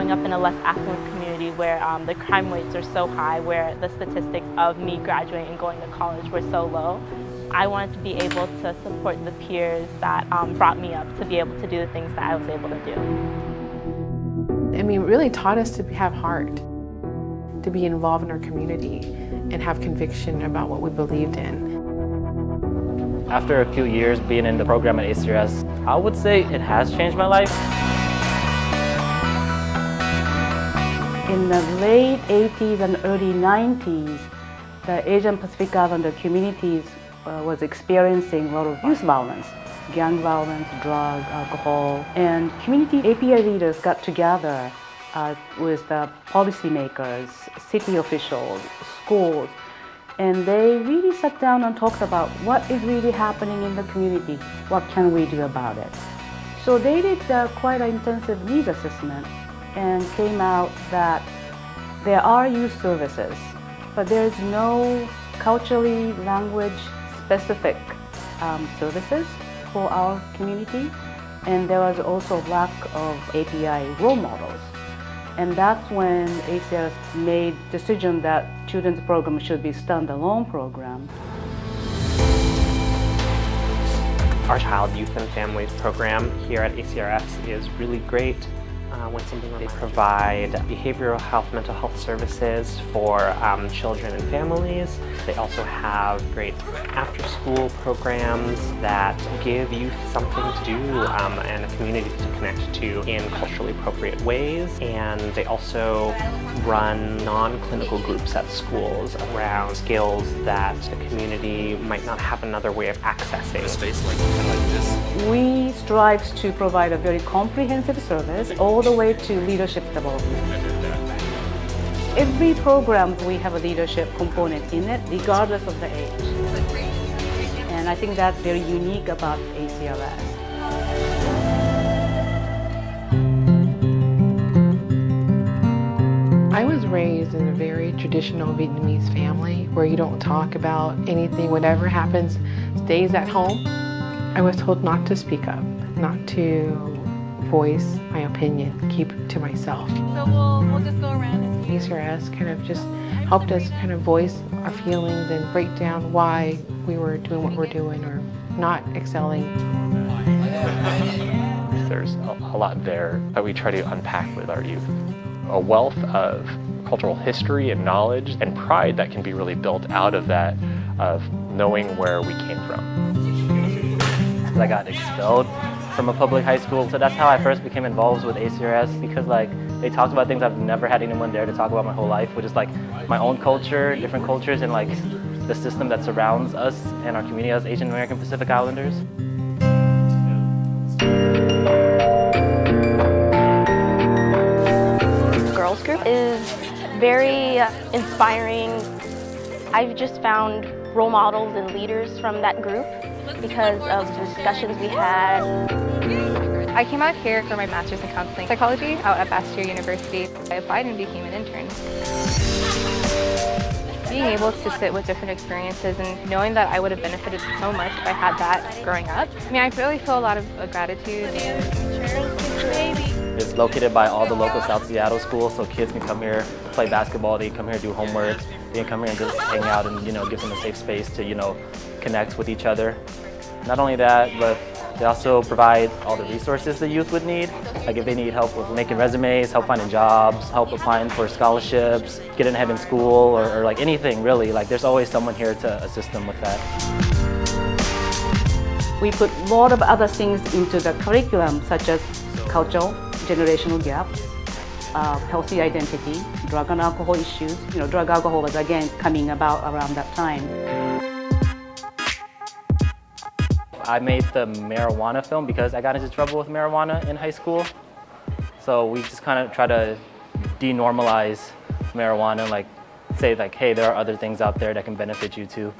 growing up in a less affluent community where the crime rates are so high, where the statistics of me graduating and going to college were so low, I wanted to be able to support the peers that brought me up to be able to do the things that I was able to do. I mean, it really taught us to have heart, to be involved in our community and have conviction about what we believed in. After a few years being in the program at ACRS, I would say it has changed my life. In the late 80s and early 90s, the Asian Pacific Islander communities was experiencing a lot of youth violence, gang violence, drug, alcohol, and community API leaders got together with the policymakers, city officials, schools, and they really sat down and talked about what is really happening in the community, what can we do about it. So they did quite an intensive needs assessment and came out that there are youth services, but there is no culturally language-specific services for our community, and there was also a lack of API role models. And that's when ACRS made the decision that children's program should be a standalone program. Our Child, Youth and Families program here at ACRS is really great. They provide behavioral health, mental health services for children and families. They also have great after-school programs that give youth something to do and a community to connect to in culturally appropriate ways. And they also run non-clinical groups at schools around skills that the community might not have another way of accessing. A space like this. We strive to provide a very comprehensive service all the way to leadership development. Every program we have a leadership component in it, regardless of the age. And I think that's very unique about ACRS. I was raised in a very traditional Vietnamese family where you don't talk about anything, whatever happens stays at home. I was told not to speak up, not to voice my opinion, keep it to myself. So we'll just go around and ACRS kind of just helped us kind of voice our feelings and break down why we were doing what we're doing or not excelling. There's a lot there that we try to unpack with our youth. A wealth of cultural history and knowledge and pride that can be really built out of that, of knowing where we came from. I got expelled from a public high school, so that's how I first became involved with ACRS, because they talked about things I've never had anyone there to talk about my whole life, which is my own culture, different cultures, and the system that surrounds us and our community as Asian American Pacific Islanders. Girls group is very inspiring. I've just found role models and leaders from that group because of the discussions we had. I came out here for my master's in counseling psychology out at Bastyr University. I applied and became an intern. Being able to sit with different experiences and knowing that I would have benefited so much if I had that growing up. I mean, I really feel a lot of gratitude. It's located by all the local South Seattle schools, so kids can come here, play basketball, they can come here, do homework, they can come here and just hang out and give them a safe space to connect with each other. Not only that, but they also provide all the resources the youth would need. Like if they need help with making resumes, help finding jobs, help applying for scholarships, getting ahead in school, or anything really. There's always someone here to assist them with that. We put a lot of other things into the curriculum, such as cultural, generational gaps, healthy identity, drug and alcohol issues. Drug alcohol was again coming about around that time. I made the marijuana film because I got into trouble with marijuana in high school. So we just kind of try to denormalize marijuana, say hey, there are other things out there that can benefit you too.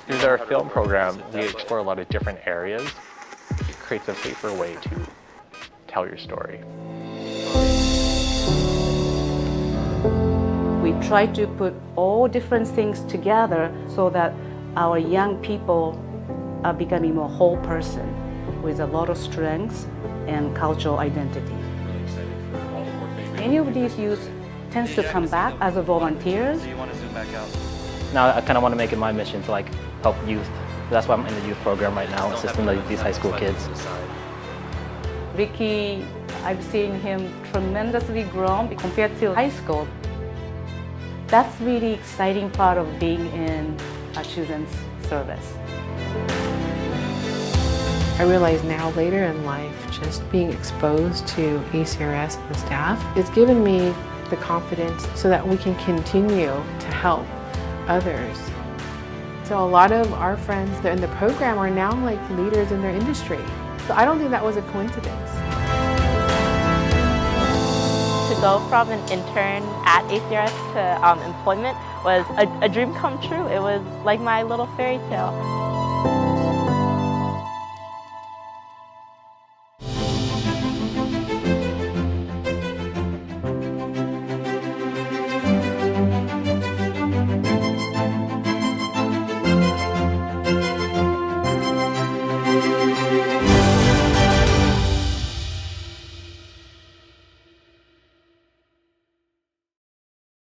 Through our film program, we explore a lot of different areas. It creates a safer way to tell your story. We try to put all different things together so that our young people are becoming a whole person with a lot of strengths and cultural identity. any of these youth tends to come back as a volunteers. So you want to zoom back out? Now I kind of want to make it my mission to like help youth. That's why I'm in the youth program right now, assisting these high school kids. Ricky, I've seen him tremendously grown compared to high school. That's really exciting part of being in a children's service. I realize now later in life, just being exposed to ACRS and the staff, it's given me the confidence so that we can continue to help others. So a lot of our friends that are in the program are now like leaders in their industry. So I don't think that was a coincidence. To go from an intern at ACRS to employment was a dream come true. It was like my little fairy tale.